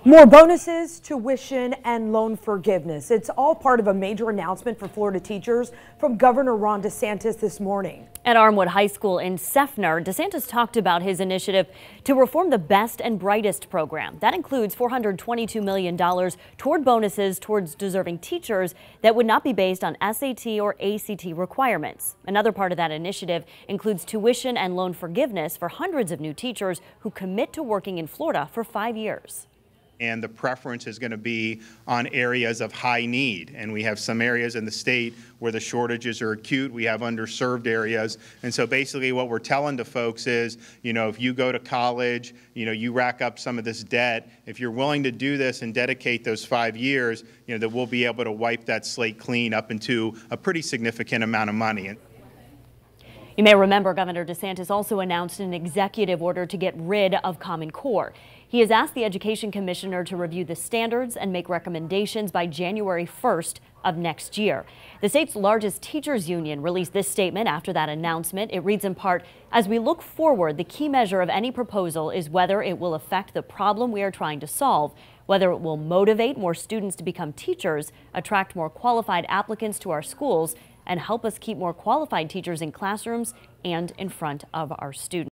More bonuses, tuition, and loan forgiveness. It's all part of a major announcement for Florida teachers from Governor Ron DeSantis this morning. At Armwood High School in Seffner, DeSantis talked about his initiative to reform the Best and Brightest program. That includes $422 million toward bonuses towards deserving teachers that would not be based on SAT or ACT requirements. Another part of that initiative includes tuition and loan forgiveness for hundreds of new teachers who commit to working in Florida for 5 years. And the preference is going to be on areas of high need. And we have some areas in the state where the shortages are acute. We have underserved areas. And so basically what we're telling to folks is, if you go to college, you rack up some of this debt. If you're willing to do this and dedicate those 5 years, that we'll be able to wipe that slate clean up into a pretty significant amount of money. You may remember Governor DeSantis also announced an executive order to get rid of Common Core. He has asked the Education Commissioner to review the standards and make recommendations by January 1st of next year. The state's largest teachers union released this statement after that announcement. It reads in part, "As we look forward, the key measure of any proposal is whether it will affect the problem we are trying to solve, whether it will motivate more students to become teachers, attract more qualified applicants to our schools, and help us keep more qualified teachers in classrooms and in front of our students."